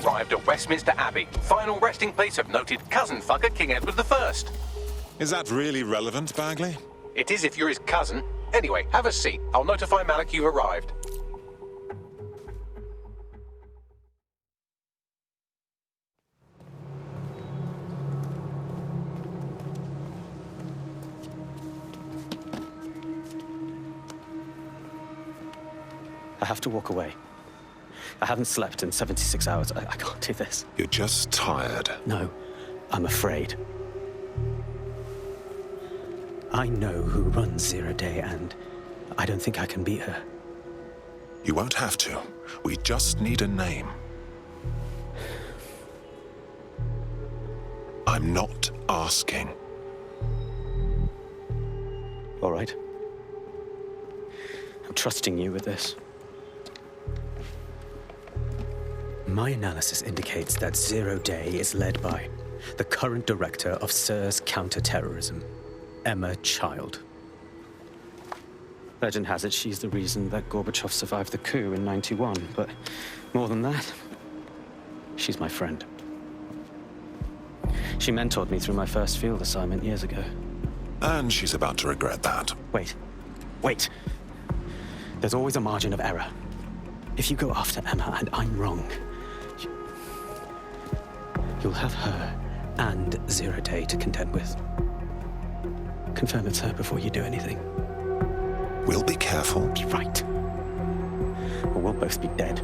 arrived at Westminster Abbey, final resting place of noted cousin fucker King Edward I. Is that really relevant, Bagley? It is if you're his cousin. Anyway, have a seat. I'll notify Malik you've arrived. I have to walk away. I haven't slept in 76 hours. I can't do this. You're just tired. No, I'm afraid. I know who runs Zero Day, and I don't think I can beat her. You won't have to. We just need a name. I'm not asking. All right. I'm trusting you with this. My analysis indicates that Zero Day is led by the current director of SIRS counterterrorism, Emma Child. Legend has it she's the reason that Gorbachev survived the coup in '91, but more than that, she's my friend. She mentored me through my first field assignment years ago. And she's about to regret that. Wait. There's always a margin of error. If you go after Emma and I'm wrong, you'll have her and Zero Day to contend with. Confirm it's her before you do anything. We'll be careful. Right. Or we'll both be dead.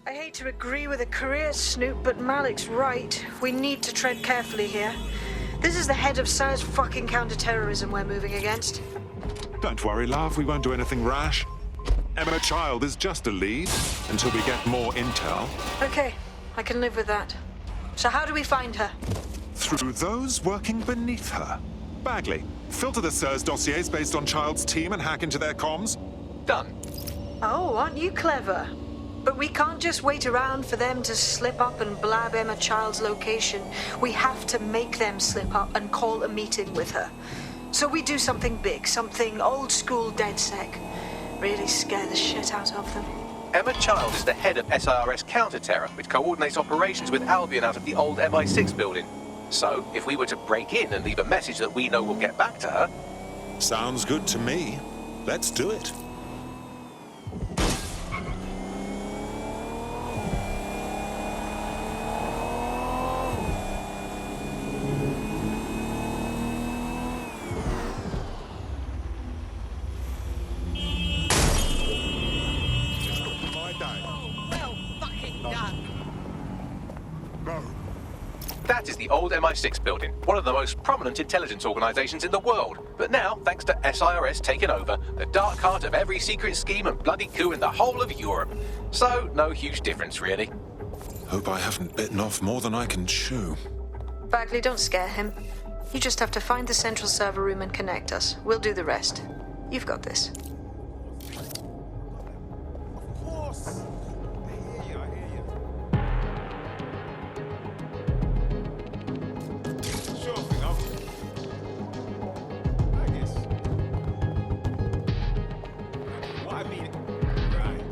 I hate to agree with a career snoop, but Malik's right. We need to tread carefully here. This is the head of SIRS fucking counterterrorism we're moving against. Don't worry, love. We won't do anything rash. Emma Child is just a lead until we get more intel. Okay, I can live with that. So how do we find her? Through those working beneath her. Bagley, filter the SIRS dossiers based on Child's team and hack into their comms. Done. Oh, aren't you clever? But we can't just wait around for them to slip up and blab Emma Child's location. We have to make them slip up and call a meeting with her. So we do something big, something old school DedSec. Really scare the shit out of them. Emma Child is the head of SIRS counter-terror, which coordinates operations with Albion out of the old MI6 building. So, if we were to break in and leave a message that we know will get back to her... Sounds good to me. Let's do it. That is the old MI6 building, one of the most prominent intelligence organizations in the world. But now, thanks to SIRS taking over, the dark heart of every secret scheme and bloody coup in the whole of Europe. So, no huge difference, really. Hope I haven't bitten off more than I can chew. Bagley, don't scare him. You just have to find the central server room and connect us. We'll do the rest. You've got this. Of course. I hear you. Sure thing, I guess. What I mean, right.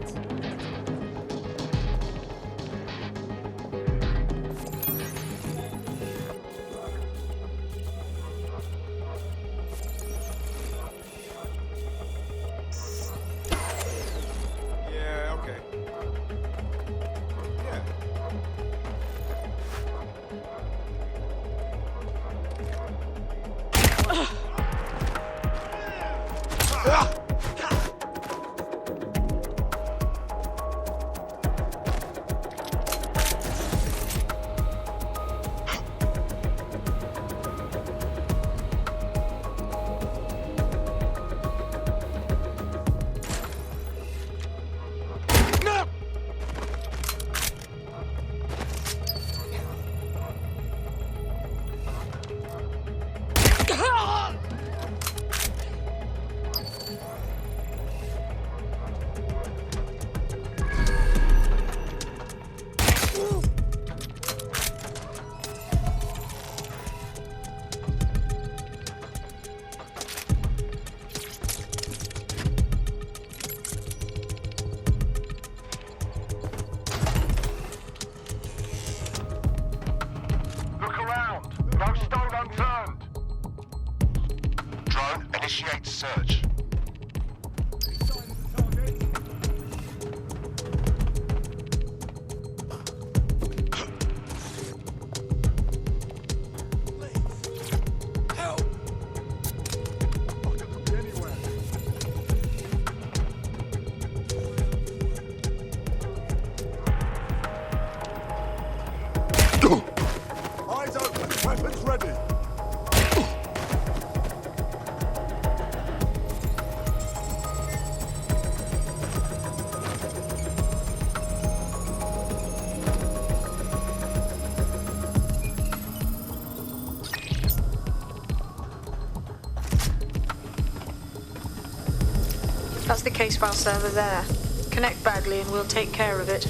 That's the case file server there. Connect Bagley and we'll take care of it.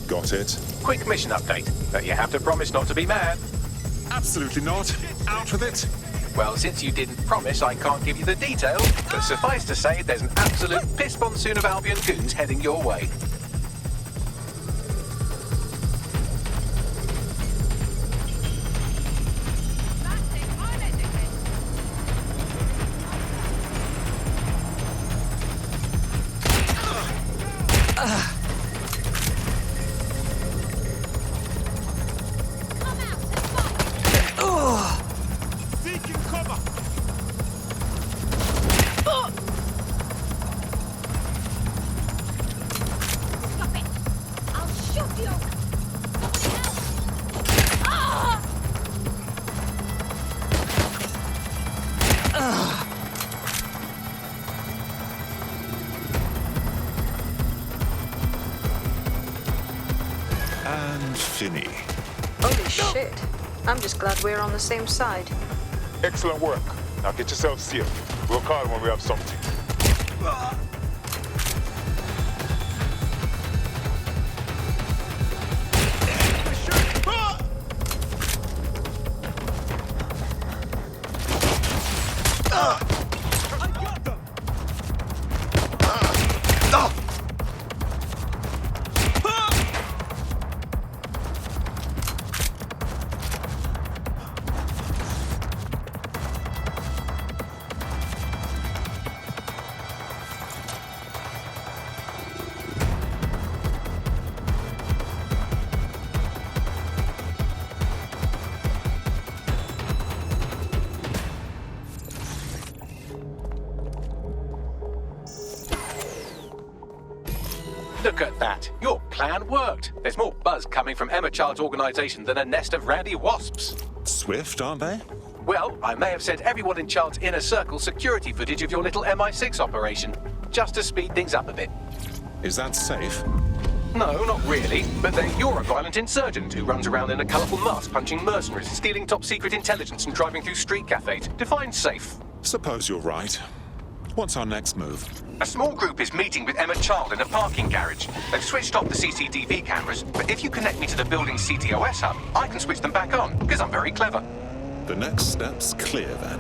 Got it. Quick mission update, but you have to promise not to be mad. Absolutely not. Out with it. Well, since you didn't promise, I can't give you the details, but suffice to say, there's an absolute piss monsoon of Albion goons heading your way. Seeking cover. Stop it! I'll shoot you! And Finny. Holy shit. I'm just glad we're on the same side. Excellent work. Now get yourself safe. We'll call when we have something. Look at that. Your plan worked. There's more buzz coming from Emma Child's organization than a nest of rowdy wasps. Swift, aren't they? Well, I may have sent everyone in Child's inner circle security footage of your little MI6 operation, just to speed things up a bit. Is that safe? No, not really, but then you're a violent insurgent who runs around in a colourful mask punching mercenaries, stealing top-secret intelligence and driving through street cafes. Define safe. Suppose you're right. What's our next move? A small group is meeting with Emma Child in a parking garage. They've switched off the CCTV cameras, but if you connect me to the building's CTOS hub, I can switch them back on, because I'm very clever. The next step's clear then.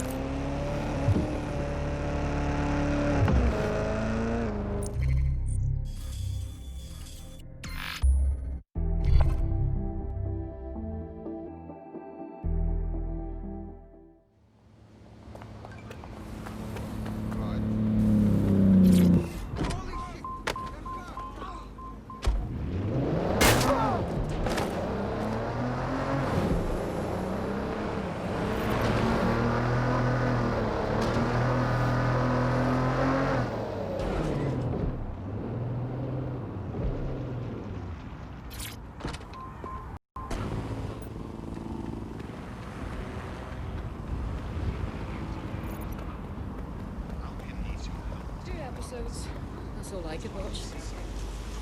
That's all I could watch.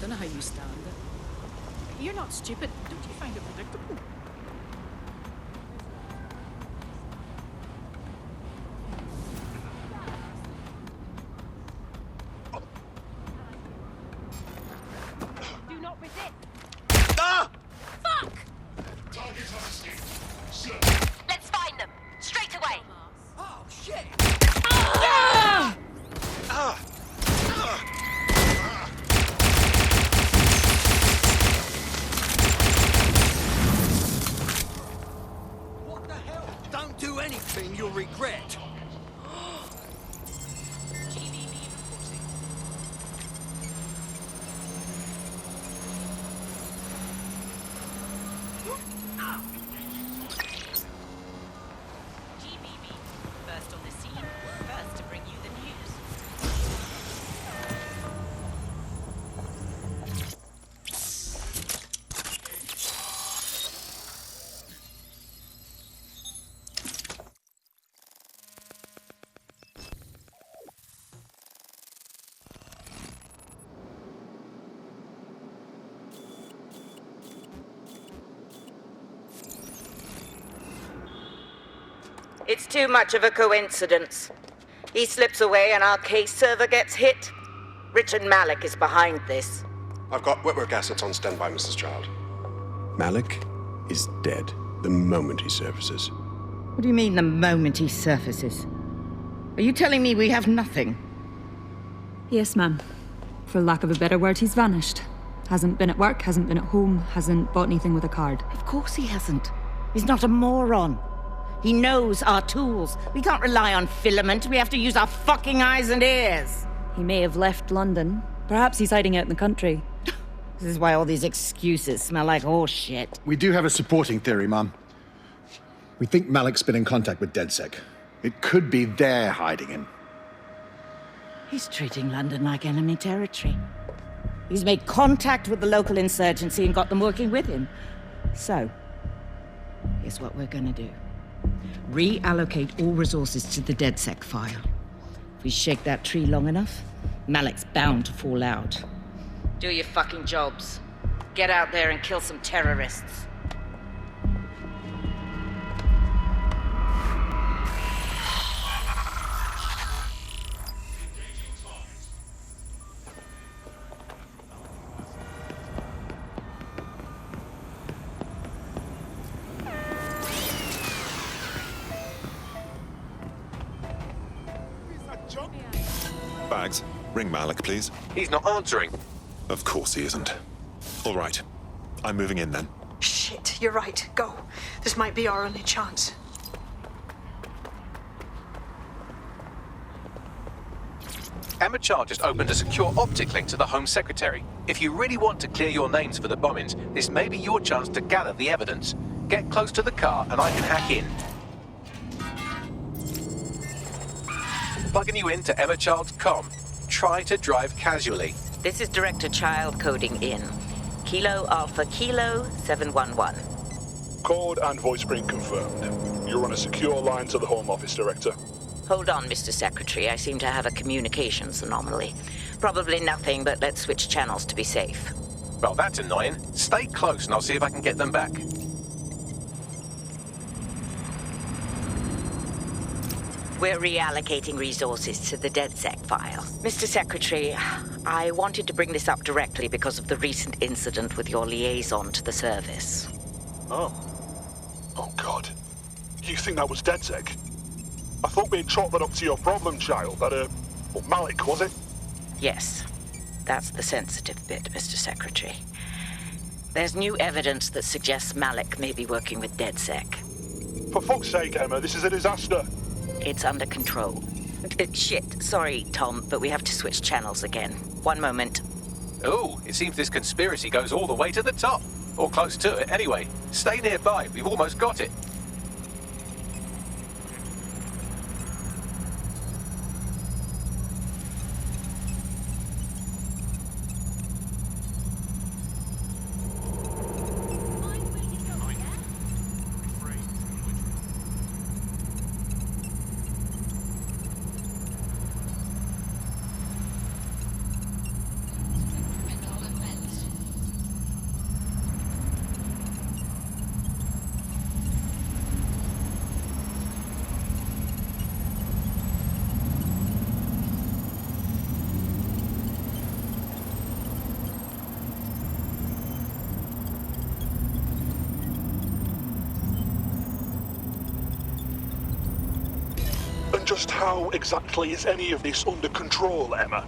Don't know how you stand it. You're not stupid. Don't you find it predictable? Do not resist! Ah! Fuck! Let's find them! Straight away! Oh shit! What the hell? Don't do anything you'll regret. GBB. First on the scene. First to bring you the news. It's too much of a coincidence. He slips away and our case server gets hit. Richard Malik is behind this. I've got wetwork assets on standby, Mrs. Child. Malik is dead the moment he surfaces. What do you mean, the moment he surfaces? Are you telling me we have nothing? Yes, ma'am. For lack of a better word, he's vanished. Hasn't been at work, hasn't been at home, hasn't bought anything with a card. Of course he hasn't. He's not a moron. He knows our tools. We can't rely on filament. We have to use our fucking eyes and ears. He may have left London. Perhaps he's hiding out in the country. This is why all these excuses smell like horse shit. We do have a supporting theory, Mum. We think Malik's been in contact with DedSec. It could be they're hiding him. He's treating London like enemy territory. He's made contact with the local insurgency and got them working with him. So, here's what we're gonna do. Reallocate all resources to the DedSec file. If we shake that tree long enough, Malik's bound to fall out. Do your fucking jobs. Get out there and kill some terrorists. Bags, ring Malik, please. He's not answering. Of course he isn't. All right. I'm moving in then. Shit, you're right. Go. This might be our only chance. Emma Child just opened a secure optic link to the Home Secretary. If you really want to clear your names for the bombings, this may be your chance to gather the evidence. Get close to the car and I can hack in. Plugging you into Emma Child's comm. Try to drive casually. This is Director Child coding in. Kilo Alpha Kilo 711. Code and voice print confirmed. You're on a secure line to the Home Office, Director. Hold on, Mr. Secretary. I seem to have a communications anomaly. Probably nothing, but let's switch channels to be safe. Well, that's annoying. Stay close and I'll see if I can get them back. We're reallocating resources to the DedSec file. Mr. Secretary, I wanted to bring this up directly because of the recent incident with your liaison to the service. Oh. Oh, God. You think that was DedSec? I thought we'd chalk that up to your problem child, that, Malik, was it? Yes. That's the sensitive bit, Mr. Secretary. There's new evidence that suggests Malik may be working with DedSec. For fuck's sake, Emma, this is a disaster. It's under control. Shit, sorry, Tom, but we have to switch channels again. One moment. Oh, it seems this conspiracy goes all the way to the top. Or close to it, anyway. Stay nearby, we've almost got it. Just how exactly is any of this under control, Emma?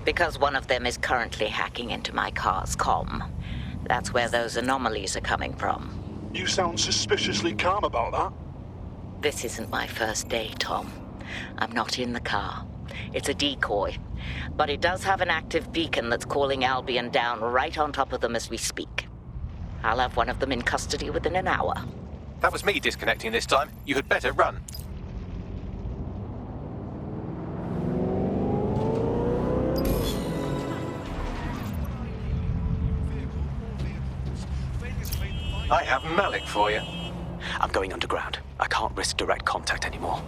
Because one of them is currently hacking into my car's comm. That's where those anomalies are coming from. You sound suspiciously calm about that. This isn't my first day, Tom. I'm not in the car. It's a decoy. But it does have an active beacon that's calling Albion down right on top of them as we speak. I'll have one of them in custody within an hour. That was me disconnecting this time. You had better run. I have Malik for you. I'm going underground. I can't risk direct contact anymore.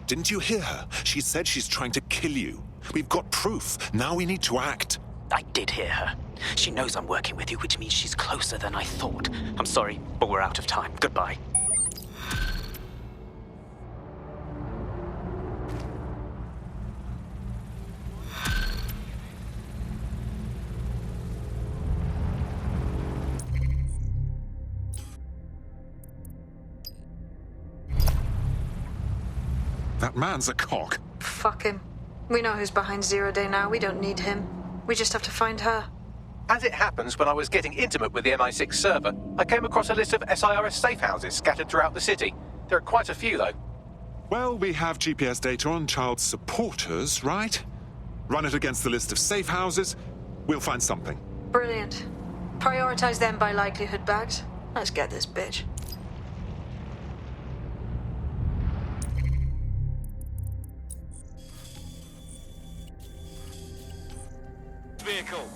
Didn't you hear her? She said she's trying to kill you. We've got proof. Now we need to act. I did hear her. She knows I'm working with you, which means she's closer than I thought. I'm sorry, but we're out of time. Goodbye. That man's a cock. Fuck him. We know who's behind Zero Day now. We don't need him. We just have to find her. As it happens, when I was getting intimate with the MI6 server, I came across a list of SIRS safe houses scattered throughout the city. There are quite a few, though. Well, we have GPS data on Child's supporters, right? Run it against the list of safe houses. We'll find something. Brilliant. Prioritize them by likelihood, Bags. Let's get this bitch. Vehicle.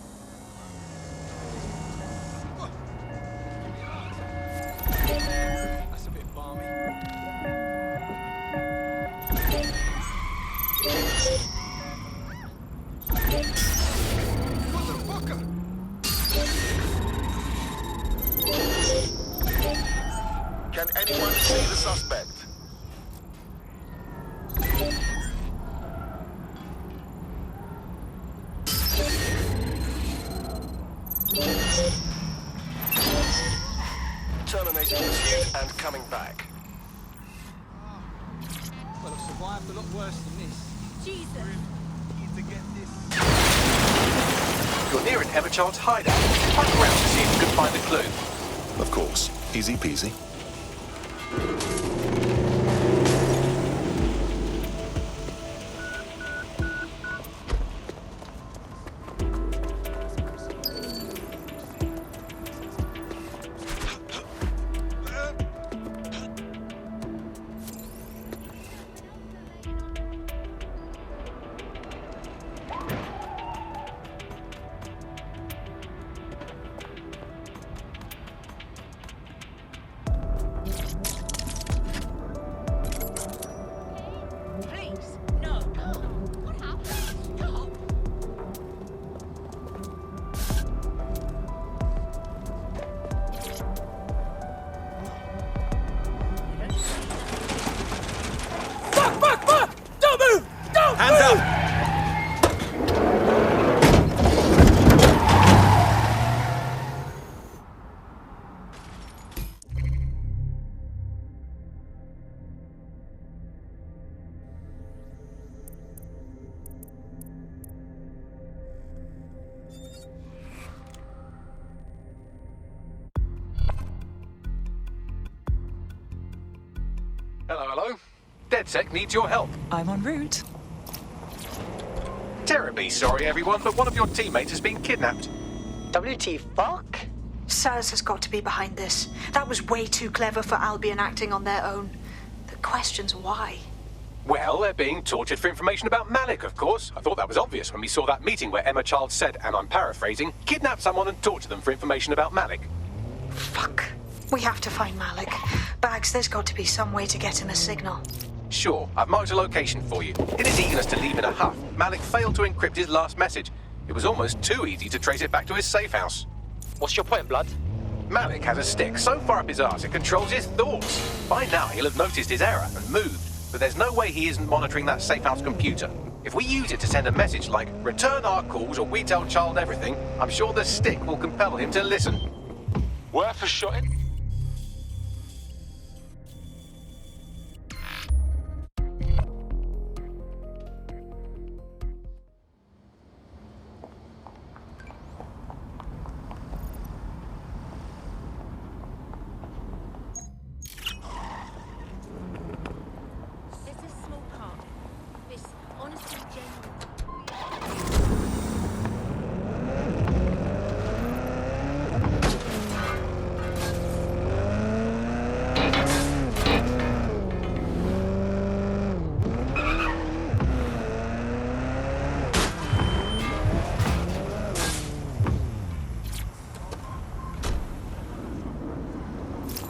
That's a bit balmy. Motherfucker! Can anyone see the suspect? Terminating pursuit and coming back. Well, I've survived a lot worse than this. Jesus. Need to get this. You're near an Emma Child's hideout. Hunt around to see if you can find a clue. Of course. Easy peasy. Please. No. What happened? Stop. Fuck! Don't move! Don't Hands move! up! Hello, hello. DedSec needs your help. I'm en route. Terribly sorry, everyone, but one of your teammates has been kidnapped. WT fuck? SIRS has got to be behind this. That was way too clever for Albion acting on their own. The question's why. Well, they're being tortured for information about Malik, of course. I thought that was obvious when we saw that meeting where Emma Child said, and I'm paraphrasing, kidnap someone and torture them for information about Malik. Fuck. We have to find Malik. Bags, there's got to be some way to get him a signal. Sure, I've marked a location for you. In his eagerness to leave in a huff, Malik failed to encrypt his last message. It was almost too easy to trace it back to his safe house. What's your point, blood? Malik has a stick so far up his arse it controls his thoughts. By now he'll have noticed his error and moved, but there's no way he isn't monitoring that safe house computer. If we use it to send a message like, return our calls or we tell Child everything, I'm sure the stick will compel him to listen. Worth a shot in? There's this small park. This honestly genuine.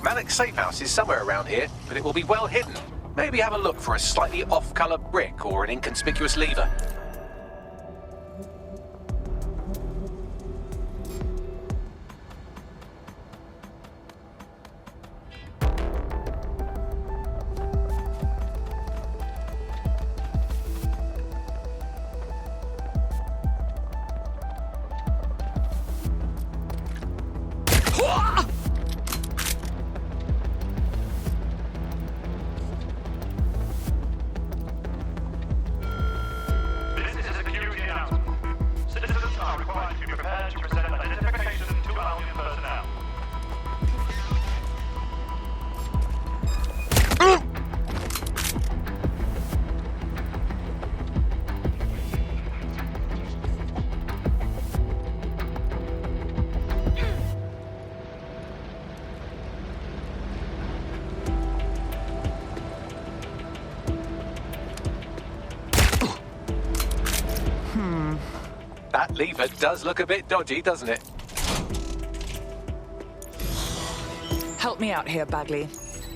Malik's safe house is somewhere around here, but it will be well hidden. Maybe have a look for a slightly off-color brick or an inconspicuous lever. lever does look a bit dodgy, doesn't it? Help me out here, Bagley.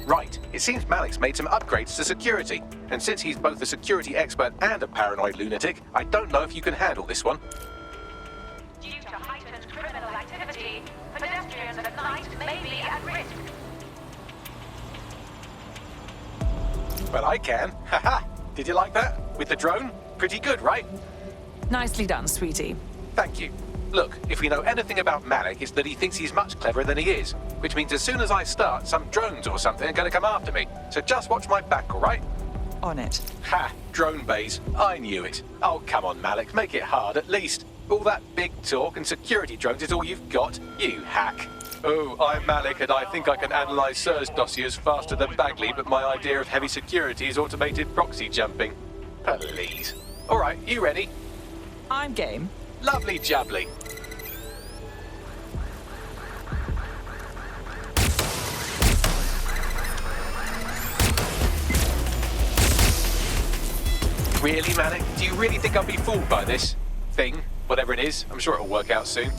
Right. It seems Malik's made some upgrades to security. And since he's both a security expert and a paranoid lunatic, I don't know if you can handle this one. Due to heightened criminal activity, pedestrians at night may be at risk. Well, I can. Haha. Did you like that? With the drone? Pretty good, right? Nicely done, sweetie. Thank you. Look, if we know anything about Malik, it's that he thinks he's much cleverer than he is. Which means as soon as I start, some drones or something are going to come after me. So just watch my back, all right? On it. Ha! Drone bays. I knew it. Oh, come on, Malik. Make it hard, at least. All that big talk and security drones is all you've got. You hack. Oh, I'm Malik, and I think I can analyze SIRS dossiers faster than Bagley, but my idea of heavy security is automated proxy jumping. Please. All right, you ready? I'm game. Lovely jubbly. Really, Malik? Do you really think I'll be fooled by this thing? Whatever it is, I'm sure it'll work out soon.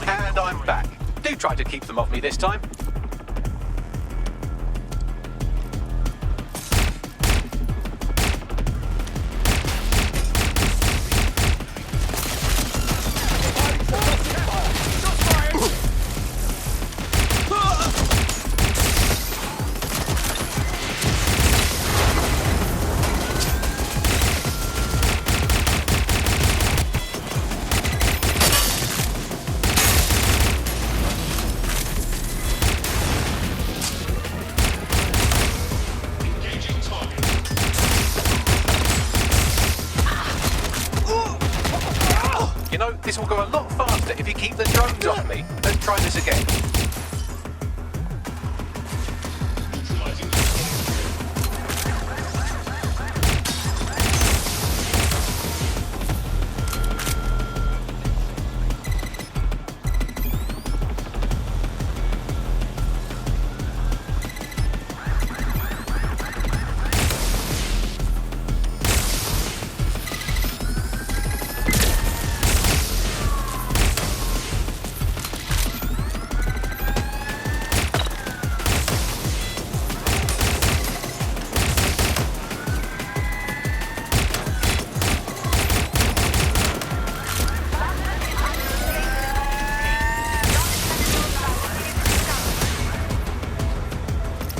And I'm back. Do try to keep them off me this time. You know, this will go a lot faster if you keep the drones off me. Let's try this again.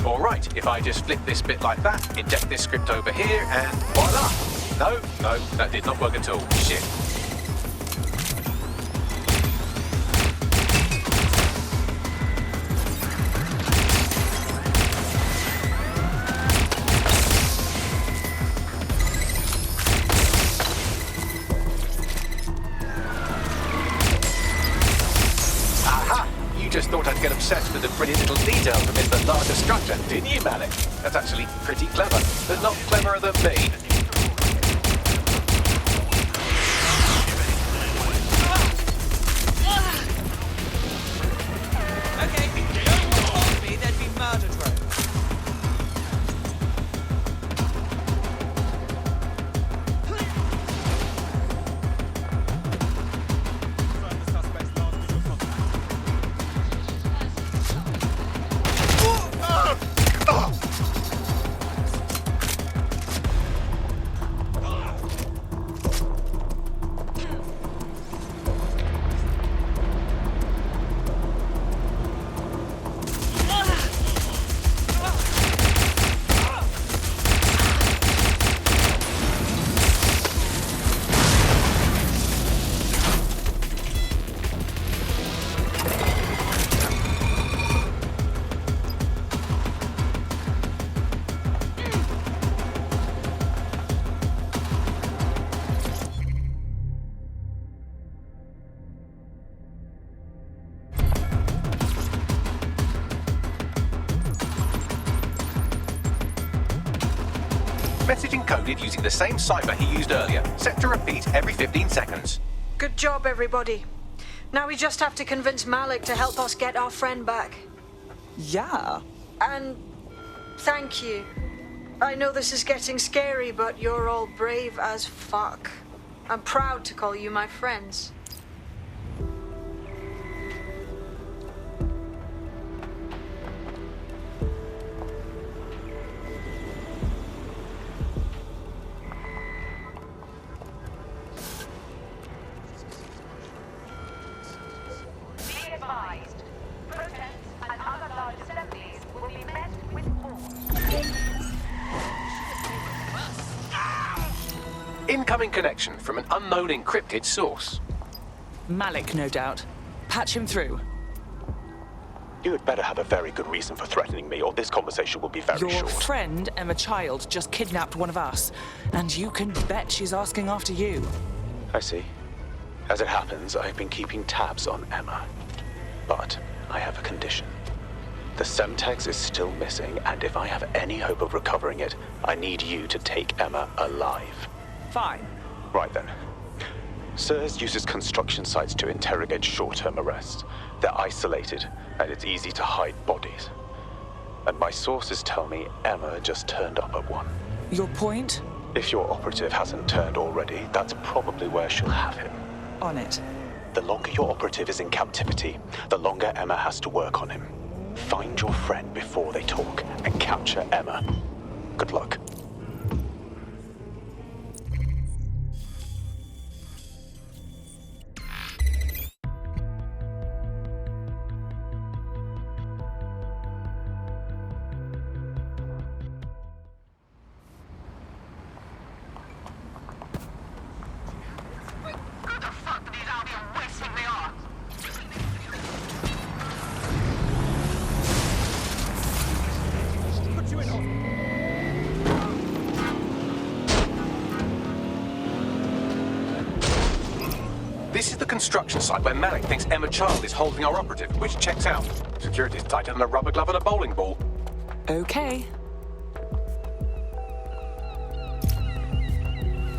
Alright, if I just flip this bit like that, inject this script over here, and voila! No, that did not work at all. Shit. Aha! You just thought I'd get obsessed with the brilliant little details amidst the larger structure, didn't you, Malik? That's actually pretty clever, but not cleverer than me. Okay, don't told me there'd be murder drones. Message encoded using the same cipher he used earlier, set to repeat every 15 seconds. Good job, everybody. Now we just have to convince Malik to help us get our friend back. Yeah. And thank you. I know this is getting scary, but you're all brave as fuck. I'm proud to call you my friends. Be advised, protests and other large assemblies will be met with force. Incoming connection from an unknown encrypted source. Malik, no doubt. Patch him through. You had better have a very good reason for threatening me, or this conversation will be very Your short. friend, Emma Child, just kidnapped one of us. And you can bet she's asking after you. I see. As it happens, I've been keeping tabs on Emma. But I have a condition. The Semtex is still missing, and if I have any hope of recovering it, I need you to take Emma alive. Fine. Right then. SIRS uses construction sites to interrogate short-term arrests. They're isolated, and it's easy to hide bodies. And my sources tell me Emma just turned up at one. Your point? If your operative hasn't turned already, that's probably where she'll have him. On it. The longer your operative is in captivity, the longer Emma has to work on him. Find your friend before they talk, and capture Emma. Good luck. This is the construction site where Malik thinks Emma Child is holding our operative, which checks out. Security's tighter than a rubber glove and a bowling ball. Okay.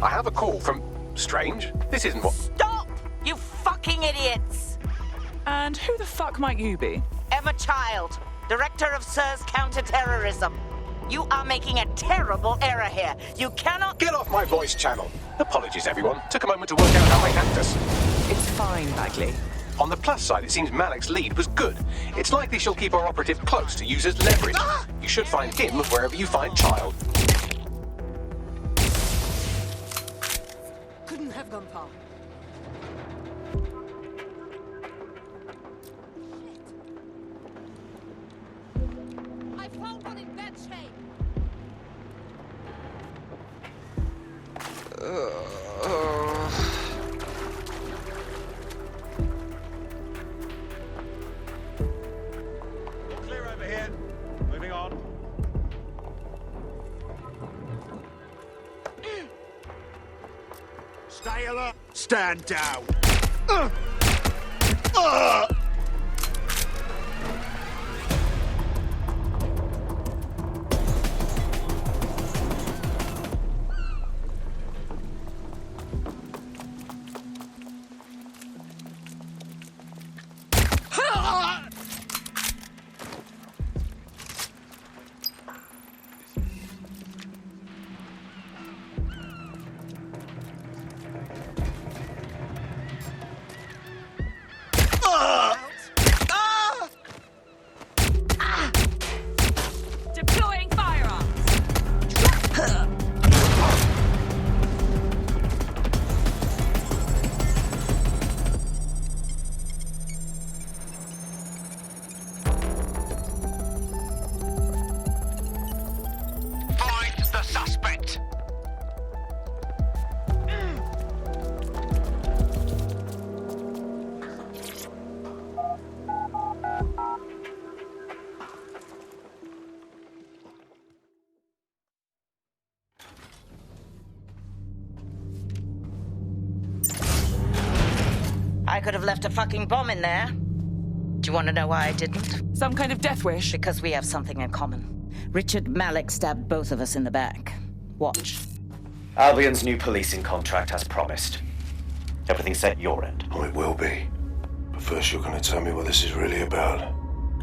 I have a call from... Strange? This isn't what... Stop! You fucking idiots! And who the fuck might you be? Emma Child, Director of SIRS Counter-Terrorism. You are making a terrible error here. You cannot... Get off my voice channel. Apologies, everyone. Took a moment to work out how they hacked us. It's fine, Bagley. On the plus side, it seems Malik's lead was good. It's likely she'll keep our operative close to use as leverage. You should find him wherever you find Child. Couldn't have gone far. I found one in bad shape. Clear over here. Moving on. Stay alert. Stand down. Deploying firearms. Find the suspect. I could have left a fucking bomb in there. Do you want to know why I didn't? Some kind of death wish? Because we have something in common. Richard Malik stabbed both of us in the back. Watch. Albion's new policing contract as promised. Everything set your end. Oh, it will be. But first you're going to tell me what this is really about.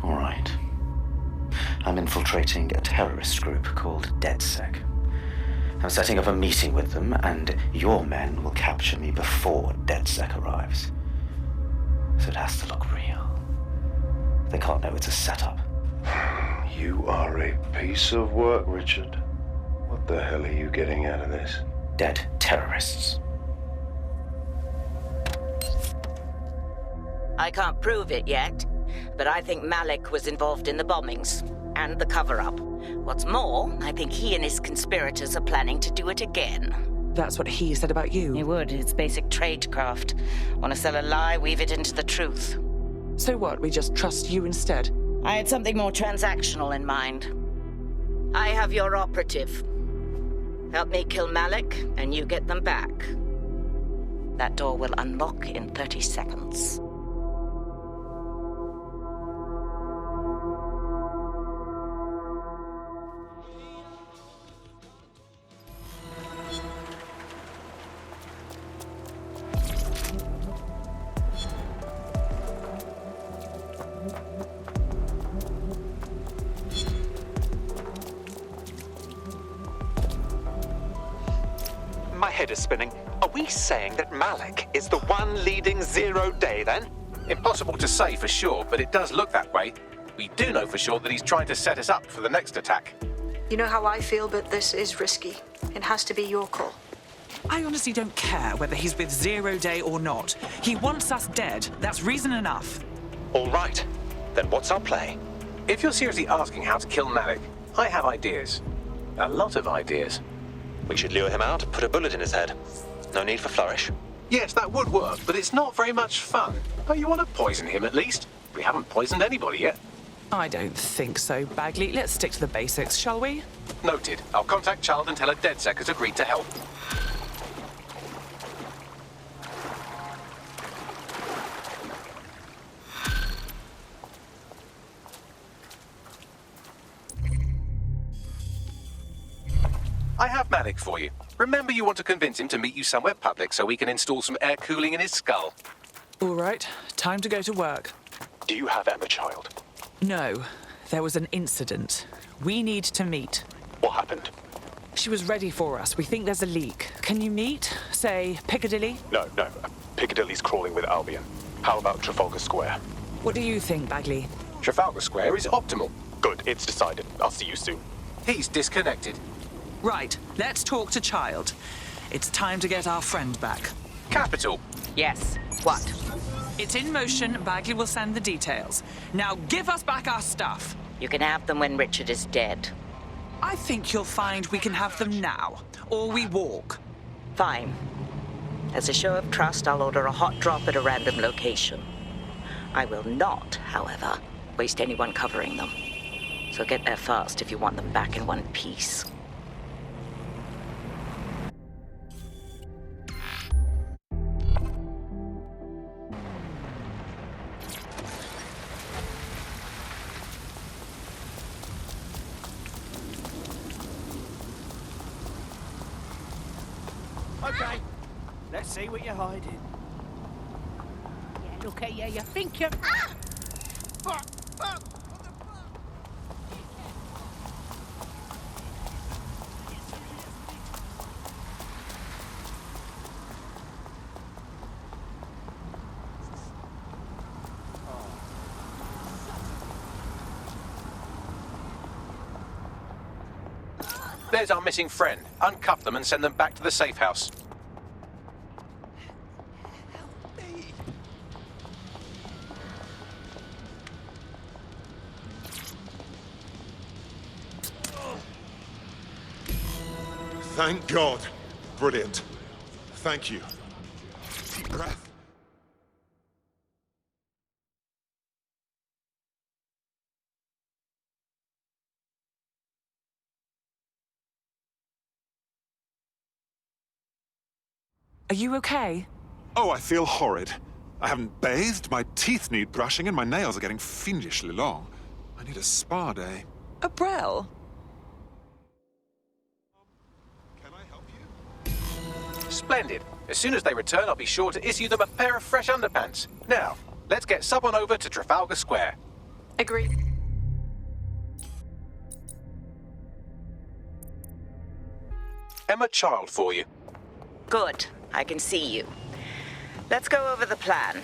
All right. I'm infiltrating a terrorist group called DedSec. I'm setting up a meeting with them, and your men will capture me before DedSec arrives. So it has to look real. They can't know it's a setup. You are a piece of work, Richard. What the hell are you getting out of this? Dead terrorists. I can't prove it yet, but I think Malik was involved in the bombings and the cover-up. What's more, I think he and his conspirators are planning to do it again. That's what he said about you. He would. It's basic tradecraft. Want to sell a lie, weave it into the truth. So what, we just trust you instead? I had something more transactional in mind. I have your operative. Help me kill Malik, and you get them back. That door will unlock in 30 seconds. My head is spinning. Are we saying that Malik is the one leading 0 Day, then? Impossible to say for sure, but it does look that way. We do know for sure that he's trying to set us up for the next attack. You know how I feel, but this is risky. It has to be your call. I honestly don't care whether he's with 0 Day or not. He wants us dead. That's reason enough. All right. Then what's our play? If you're seriously asking how to kill Malik, I have ideas. A lot of ideas. We should lure him out and put a bullet in his head. No need for flourish. Yes, that would work, but it's not very much fun. Oh, you want to poison him at least? We haven't poisoned anybody yet. I don't think so, Bagley. Let's stick to the basics, shall we? Noted. I'll contact Child and tell her DedSec has agreed to help. I have Malik for you. Remember, you want to convince him to meet you somewhere public so we can install some air cooling in his skull. All right, time to go to work. Do you have Emma, Child? No, there was an incident. We need to meet. What happened? She was ready for us. We think there's a leak. Can you meet? Say, Piccadilly? No. Piccadilly's crawling with Albion. How about Trafalgar Square? What do you think, Bagley? Trafalgar Square is optimal. Good, it's decided. I'll see you soon. He's disconnected. Right, let's talk to Child. It's time to get our friend back. Capital. Yes. What? It's in motion. Bagley will send the details. Now give us back our stuff. You can have them when Richard is dead. I think you'll find we can have them now, or we walk. Fine. As a show of trust, I'll order a hot drop at a random location. I will not, however, waste anyone covering them. So get there fast if you want them back in one piece. Okay, let's see what you're hiding. Yeah, look at you think you're... There's our missing friend. Uncuff them and send them back to the safe house. Thank God. Brilliant. Thank you. Deep breath. Are you okay? Oh, I feel horrid. I haven't bathed, my teeth need brushing, and my nails are getting fiendishly long. I need a spa day. A Brel? Splendid. As soon as they return, I'll be sure to issue them a pair of fresh underpants. Now, let's get someone over to Trafalgar Square. Agreed. Emma Child for you. Good. I can see you. Let's go over the plan.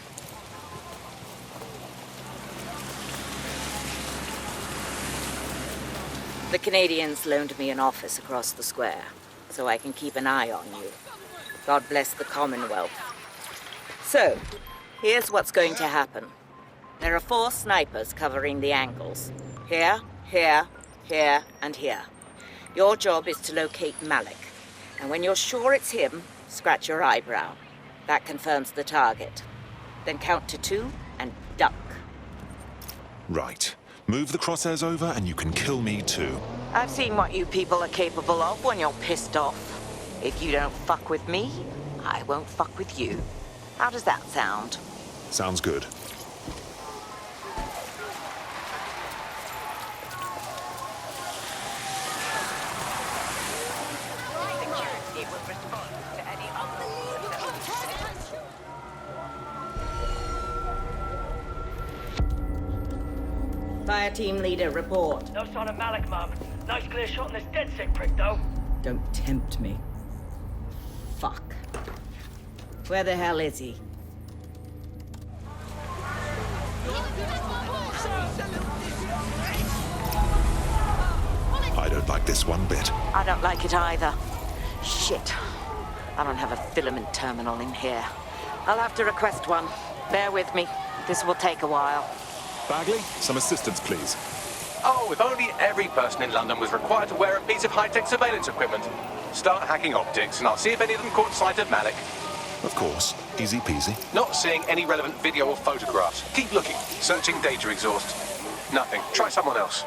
The Canadians loaned me an office across the square, so I can keep an eye on you. God bless the Commonwealth. So, here's what's going to happen. There are 4 snipers covering the angles. Here, here, here, and here. Your job is to locate Malik. And when you're sure it's him, scratch your eyebrow. That confirms the target. Then count to 2 and duck. Right. Move the crosshairs over and you can kill me too. I've seen what you people are capable of when you're pissed off. If you don't fuck with me, I won't fuck with you. How does that sound? Sounds good. Fire team leader, report. No sign of Malik, Mum. Nice clear shot on this dead sick prick, though. Don't tempt me. Fuck. Where the hell is he? I don't like this one bit. I don't like it either. Shit. I don't have a filament terminal in here. I'll have to request one. Bear with me. This will take a while. Bagley, some assistance, please. Oh, if only every person in London was required to wear a piece of high-tech surveillance equipment. Start hacking optics, and I'll see if any of them caught sight of Malik. Of course. Easy peasy. Not seeing any relevant video or photographs. Keep looking. Searching data exhaust. Nothing. Try someone else.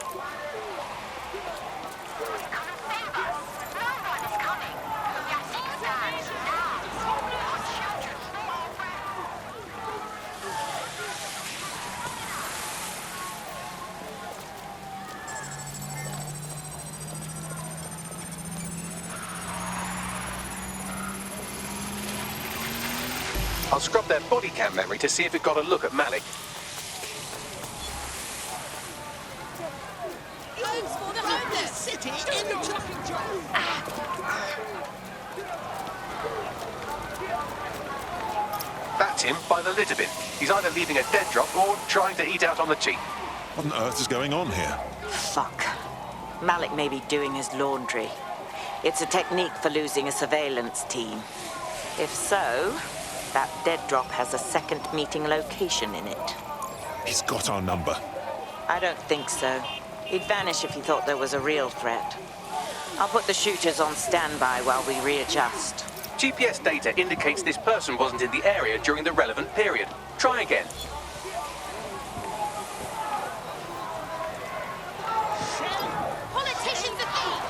I'll scrub their body cam memory to see if it got a look at Malik. Loans for the homeless! City in the traffic jam! That's him by the litter bin. He's either leaving a dead drop or trying to eat out on the cheap. What on earth is going on here? Fuck. Malik may be doing his laundry. It's a technique for losing a surveillance team. If so, that dead drop has a second meeting location in it. He's got our number. I don't think so. He'd vanish if he thought there was a real threat. I'll put the shooters on standby while we readjust. GPS data indicates this person wasn't in the area during the relevant period. Try again. Politicians are thieves!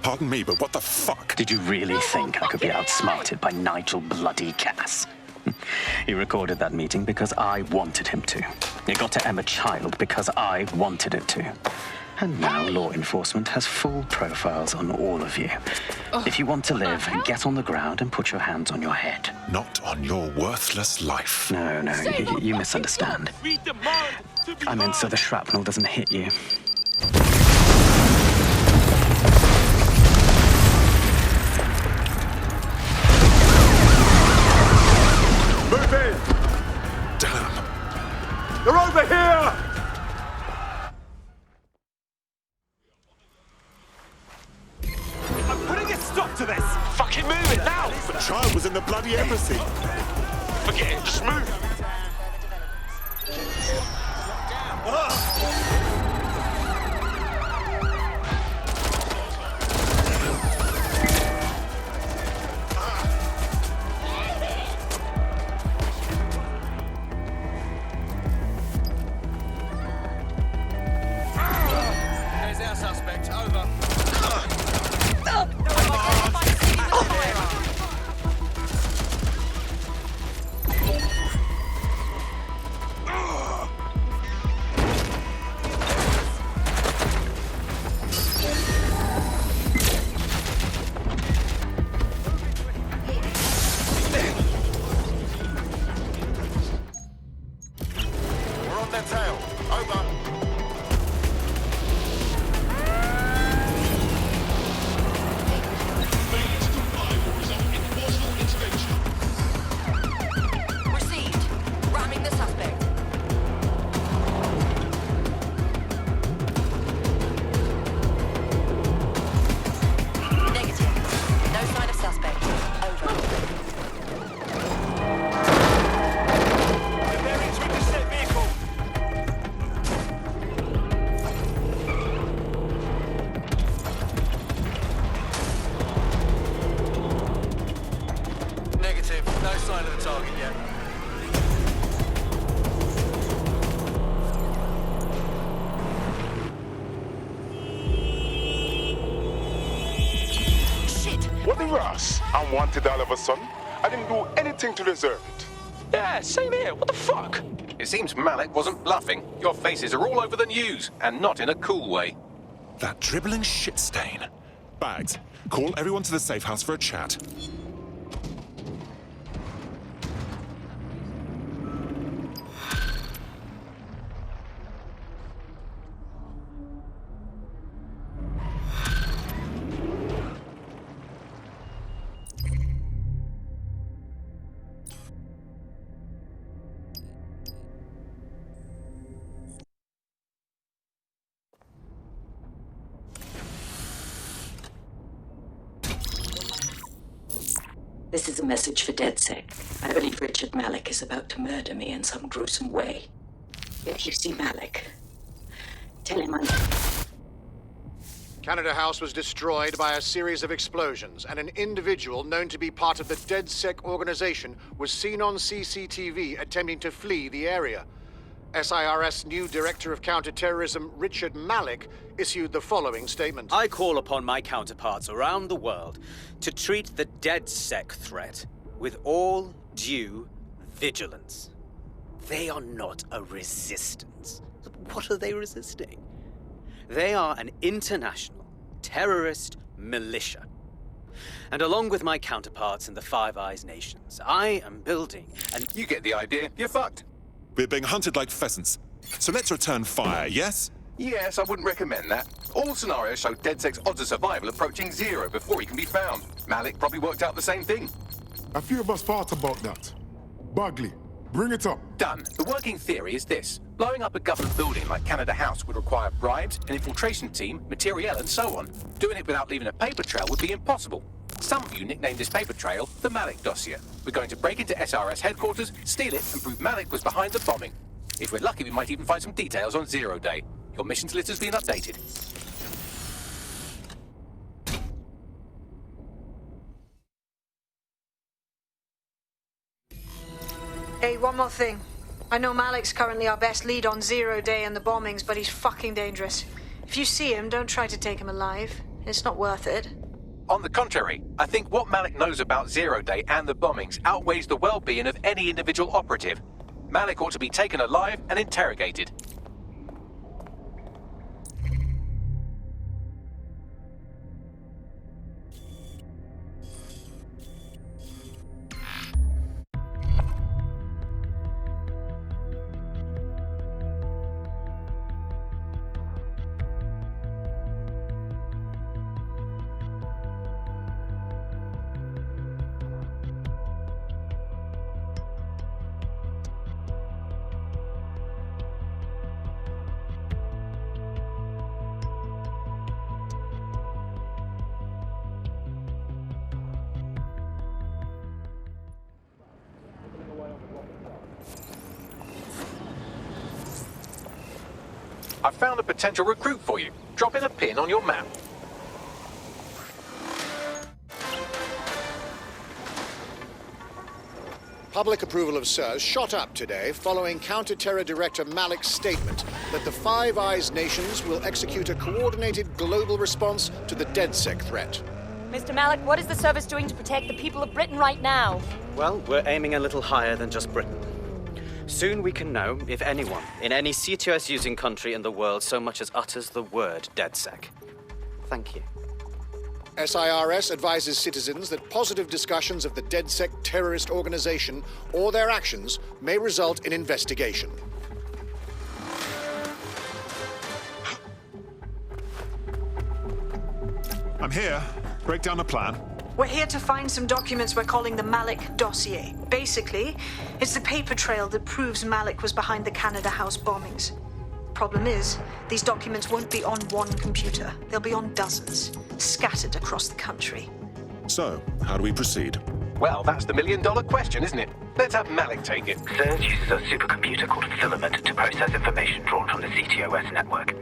Pardon me, but what the fuck? Did you really think I could be outsmarted by Nigel bloody Cass? He recorded that meeting because I wanted him to. It got to Emma Child because I wanted it to. And now law enforcement has full profiles on all of you. If you want to live, get on the ground and put your hands on your head. Not on your worthless life. No, you misunderstand. I meant so the shrapnel doesn't hit you. Move in! Damn. They're over here! I'm putting a stop to this! Fucking move it now! The child was in the bloody embassy. Forget it, just move! There's our suspect. Over. tail. Over. Received. Ramming the suspect. Negative. No sign of suspect. Over. The bearings with the said vehicle. Negative. No sign of the target yet. Shit! What the Ross? I'm wanted all of a sudden. I didn't do anything to deserve it. Yeah, same here. What the fuck? It seems Malik wasn't bluffing. Your faces are all over the news, and not in a cool way. That dribbling shit stain. Bags, call everyone to the safe house for a chat. This is a message for DedSec. I believe Richard Malik is about to murder me in some gruesome way. If you see Malik, tell him I'm... Canada House was destroyed by a series of explosions, and an individual known to be part of the DedSec organization was seen on CCTV attempting to flee the area. SIRS new Director of Counterterrorism, Richard Malik, issued the following statement. I call upon my counterparts around the world to treat the DedSec threat with all due vigilance. They are not a resistance. What are they resisting? They are an international terrorist militia. And along with my counterparts in the Five Eyes nations, I am building and... You get the idea. You're fucked. We're being hunted like pheasants. So let's return fire, yes? Yes, I wouldn't recommend that. All scenarios show DedSec's odds of survival approaching 0 before he can be found. Malik probably worked out the same thing. A few of us thought about that. Bagley, bring it up. Done. The working theory is this. Blowing up a government building like Canada House would require bribes, an infiltration team, materiel, and so on. Doing it without leaving a paper trail would be impossible. Some of you nicknamed this paper trail the Malik dossier. We're going to break into SRS headquarters, steal it, and prove Malik was behind the bombing. If we're lucky, we might even find some details on 0 Day. Your missions list has been updated. Hey, one more thing. I know Malik's currently our best lead on 0 Day and the bombings, but he's fucking dangerous. If you see him, don't try to take him alive. It's not worth it. On the contrary, I think what Malik knows about 0 Day and the bombings outweighs the well-being of any individual operative. Malik ought to be taken alive and interrogated. I've found a potential recruit for you. Drop in a pin on your map. Public approval of SIRS shot up today following Counter-Terror Director Malik's statement that the Five Eyes nations will execute a coordinated global response to the DedSec threat. Mr. Malik, what is the service doing to protect the people of Britain right now? Well, we're aiming a little higher than just Britain. Soon we can know if anyone in any CTOS-using country in the world so much as utters the word DedSec. Thank you. SIRS advises citizens that positive discussions of the DedSec terrorist organization or their actions may result in investigation. I'm here. Break down the plan. We're here to find some documents we're calling the MALIK dossier. Basically, it's the paper trail that proves MALIK was behind the Canada House bombings. Problem is, these documents won't be on one computer. They'll be on dozens, scattered across the country. So, how do we proceed? Well, that's the million-dollar question, isn't it? Let's have Malik take it. Surge uses a supercomputer called Filament to process information drawn from the CTOS network.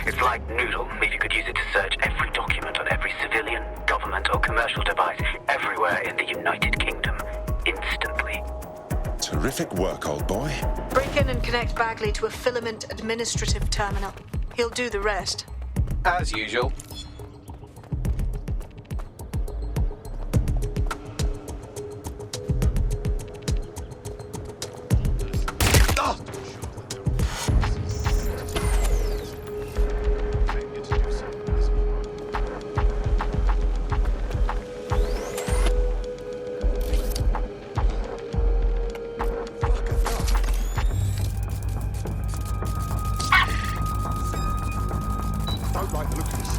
It's like Noodle, if you could use it to search every document on every civilian, government, or commercial device everywhere in the United Kingdom, instantly. Terrific work, old boy. Break in and connect Bagley to a Filament administrative terminal. He'll do the rest. As usual. Don't like the look of this.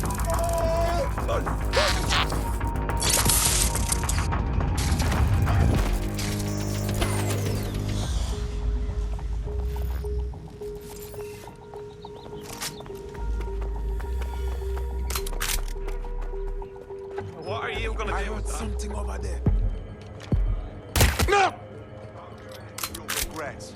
What are you gonna do with that? Something over there. No! You'll regret.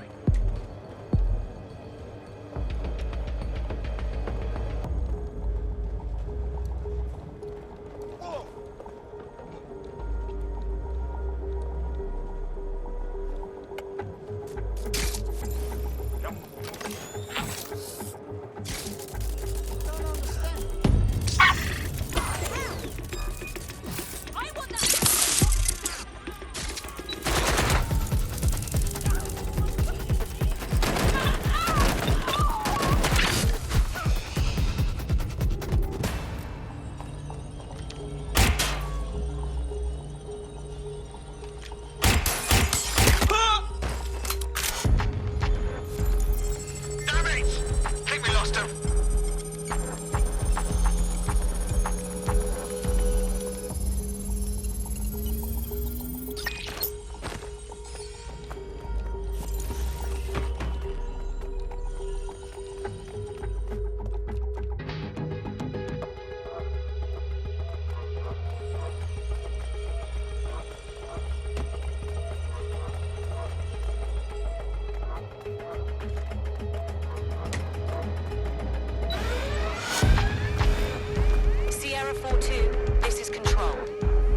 Sierra 4-2, this is Control.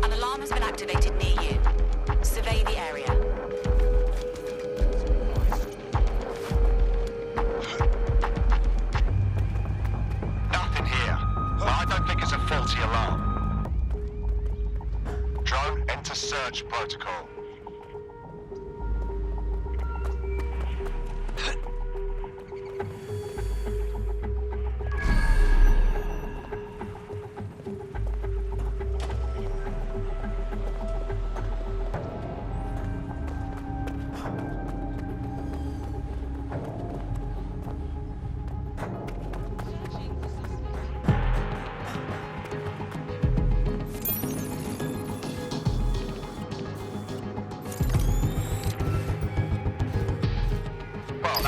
An alarm has been activated near you. Survey the area. Nothing here. I don't think it's a faulty alarm. Drone, enter search protocol.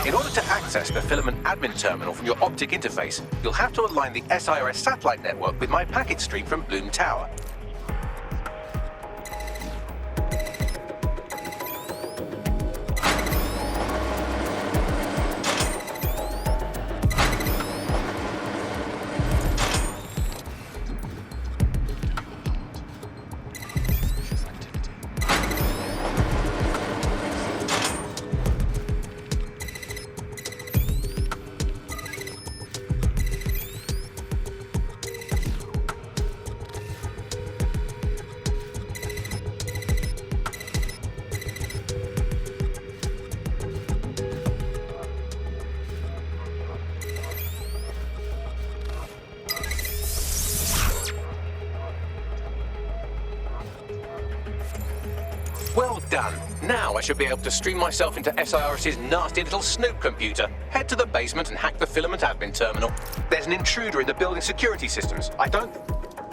In order to access the Filament admin terminal from your optic interface, you'll have to align the SIRS satellite network with my packet stream from Bloom Tower. Well done. Now I should be able to stream myself into SIRS's nasty little snoop computer, head to the basement and hack the Filament admin terminal. There's an intruder in the building security systems. I don't...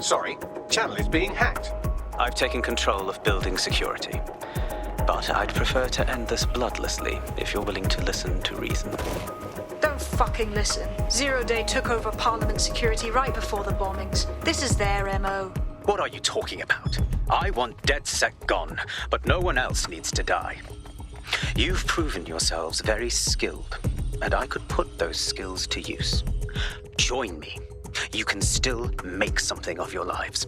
Sorry, channel is being hacked. I've taken control of building security. But I'd prefer to end this bloodlessly, if you're willing to listen to reason. Don't fucking listen. Zero Day took over Parliament security right before the bombings. This is their MO. What are you talking about? I want DedSec gone, but no one else needs to die. You've proven yourselves very skilled, and I could put those skills to use. Join me. You can still make something of your lives.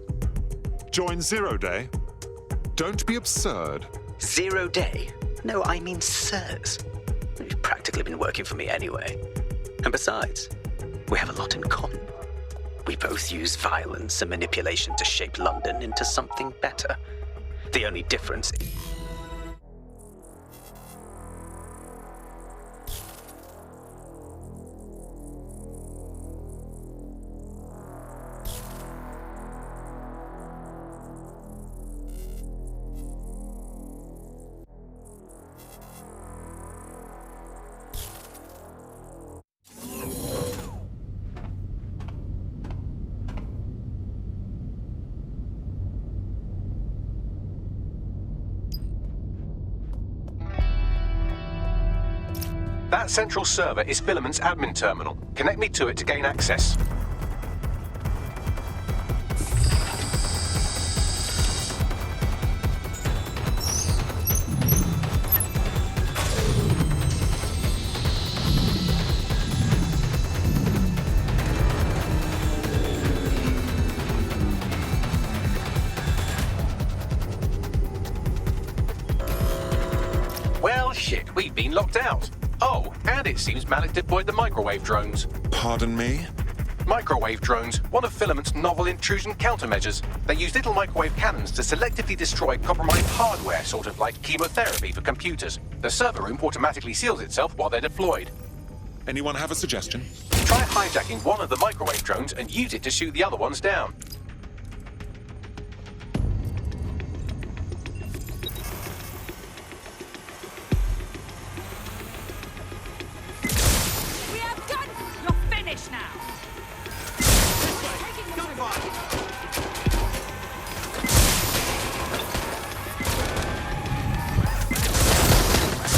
Join Zero Day? Don't be absurd. 0 Day? No, I mean sirs. You've practically been working for me anyway. And besides, we have a lot in common. We both use violence and manipulation to shape London into something better. The only difference... That central server is Filament's admin terminal. Connect me to it to gain access. Well, shit, we've been locked out. Oh, and it seems Malik deployed the microwave drones. Pardon me? Microwave drones, one of Filament's novel intrusion countermeasures. They use little microwave cannons to selectively destroy compromised hardware, sort of like chemotherapy for computers. The server room automatically seals itself while they're deployed. Anyone have a suggestion? Try hijacking one of the microwave drones and use it to shoot the other ones down.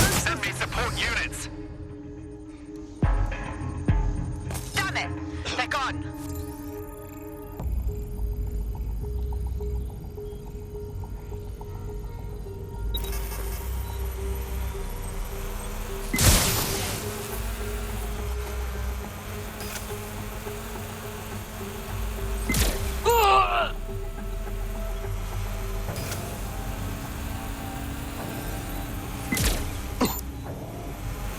Send me support units! Damn it! They're gone!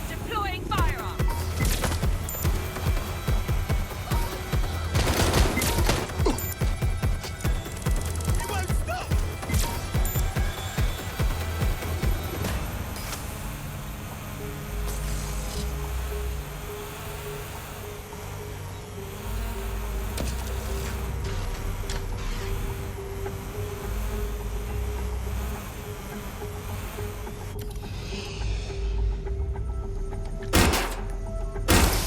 Deploying firearms.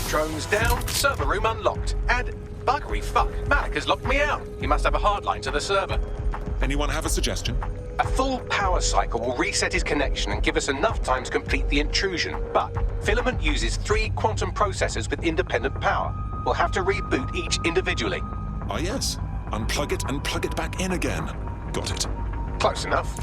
Drones down, server room unlocked. And buggery fuck, Malik has locked me out. He must have a hard line to the server. Anyone have a suggestion? A full power cycle will reset his connection and give us enough time to complete the intrusion. But Filament uses 3 quantum processors with independent power. We'll have to reboot each individually. Ah, yes. Unplug it and plug it back in again. Got it. Close enough.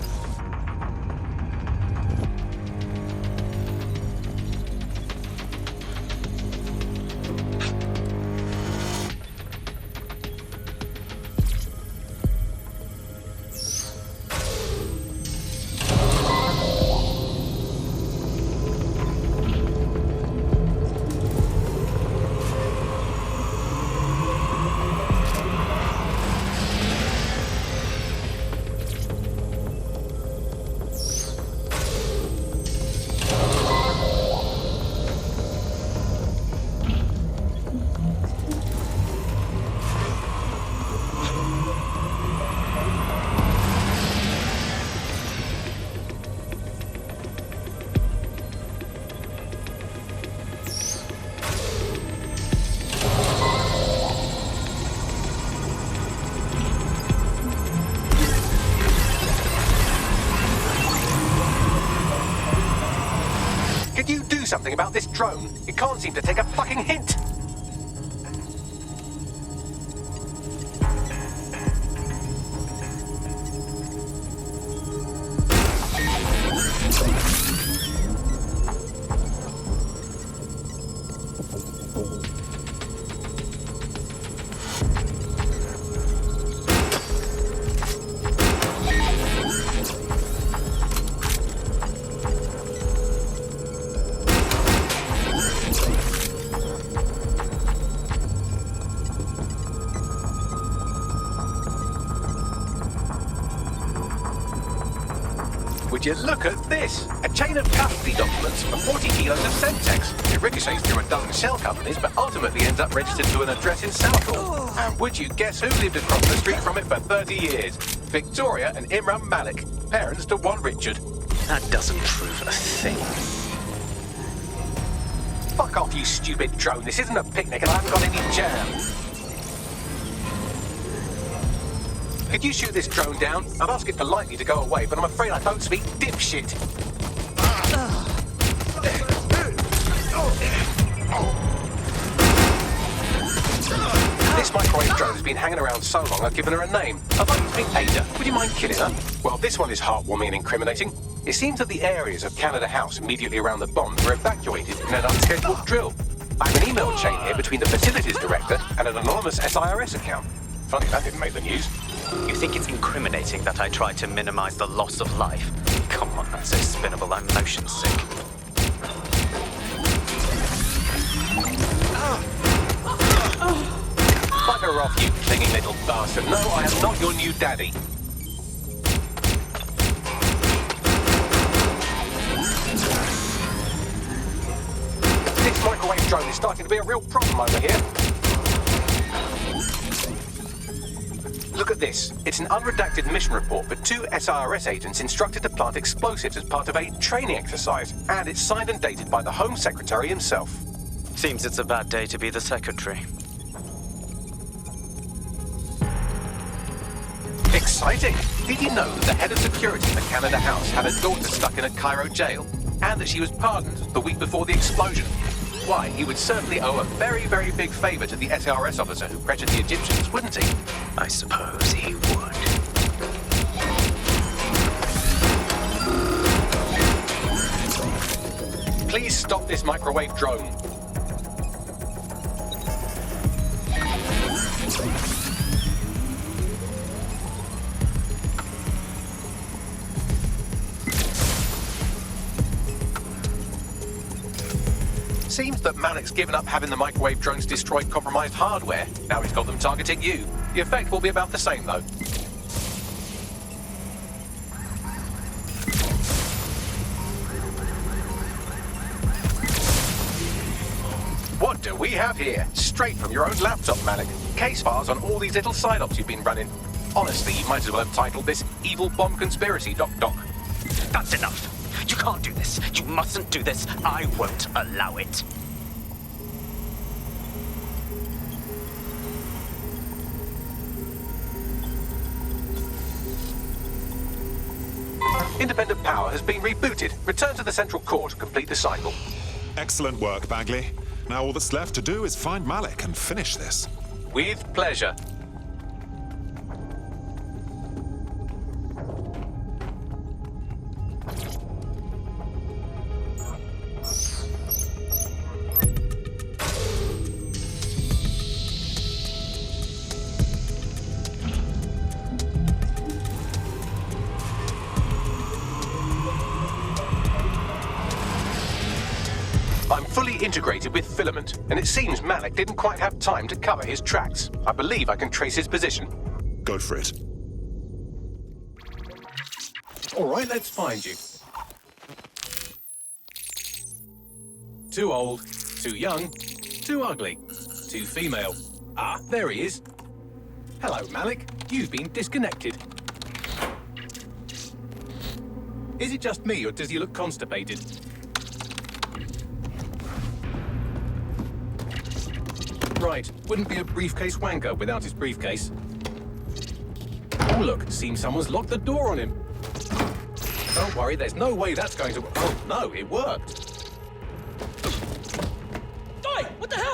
about this drone. It can't seem to take a fucking hint. Would you look at this? A chain of custody documents for 40 kilos of Semtex. It ricochets through a dozen shell companies, but ultimately ends up registered to an address in Southall. And would you guess who lived across the street from it for 30 years? Victoria and Imran Malik, parents to one Richard. That doesn't prove a thing. Fuck off, you stupid drone. This isn't a picnic and I haven't got any jam. Could you shoot this drone down? I'd ask it politely to go away, but I'm afraid I don't speak dipshit. This microwave drone has been hanging around so long I've given her a name. I'd like to meet Ada. Would you mind killing her? Well, this one is heartwarming and incriminating. It seems that the areas of Canada House immediately around the bomb were evacuated in an unscheduled drill. I have an email chain here between the facilities director and an anonymous SIRS account. Funny that didn't make the news. You think it's incriminating that I tried to minimize the loss of life? Come on, that's so spinnable, I'm motion sick. Bugger off, you clinging little bastard. No, I am not your new daddy. This microwave drone is starting to be a real problem over here. Look at this. It's an unredacted mission report for 2 SIRS agents instructed to plant explosives as part of a training exercise. And it's signed and dated by the Home Secretary himself. Seems it's a bad day to be the secretary. Exciting! Did you know that the head of security for Canada House had a daughter stuck in a Cairo jail? And that she was pardoned the week before the explosion? Why, he would certainly owe a very, very big favor to the SIRS officer who pressured the Egyptians, wouldn't he? I suppose he would. Please stop this microwave drone. Seems that Malik's given up having the microwave drones destroy compromised hardware. Now he's got them targeting you. The effect will be about the same, though. What do we have here? Straight from your own laptop, Malik. Case files on all these little side ops you've been running. Honestly, you might as well have titled this Evil Bomb Conspiracy, Doc. That's enough. You can't do this. You mustn't do this. I won't allow it. Independent power has been rebooted. Return to the central core to complete the cycle. Excellent work, Bagley. Now all that's left to do is find Malik and finish this. With pleasure. I'm fully integrated with Filament, and it seems Malik didn't quite have time to cover his tracks. I believe I can trace his position. Go for it. All right, let's find you. Too old, too young, too ugly, too female. Ah, there he is. Hello, Malik. You've been disconnected. Is it just me, or does he look constipated? Right, wouldn't be a briefcase wanker without his briefcase. Oh look, seems someone's locked the door on him. Don't worry, there's no way that's going to... Oh no, it worked.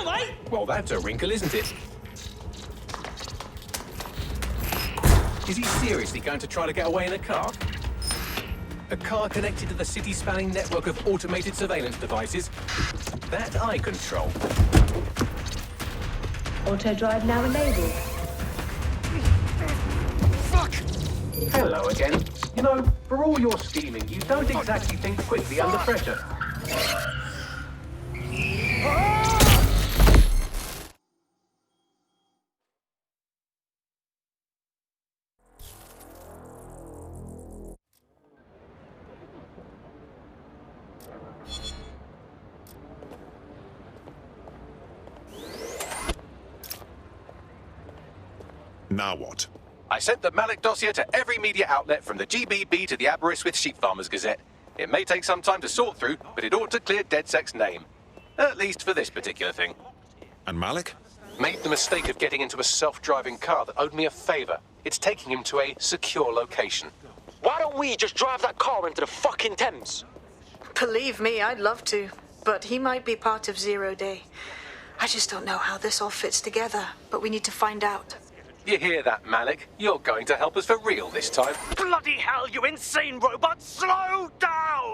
hell, mate? Well, that's a wrinkle, isn't it? Is he seriously going to try to get away in a car? A car connected to the city-spanning network of automated surveillance devices? That I control. Auto drive now enabled. Fuck! Hello again. You know, for all your scheming, you don't exactly think quickly under pressure. Now what? I sent the Malik dossier to every media outlet from the GBB to the Aberystwyth Sheep Farmers Gazette. It may take some time to sort through, but it ought to clear DedSec's name. At least for this particular thing. And Malik? Made the mistake of getting into a self-driving car that owed me a favor. It's taking him to a secure location. Why don't we just drive that car into the fucking Thames? Believe me, I'd love to. But he might be part of Zero Day. I just don't know how this all fits together, but we need to find out. You hear that, Malik? You're going to help us for real this time. Bloody hell, you insane robot! Slow down!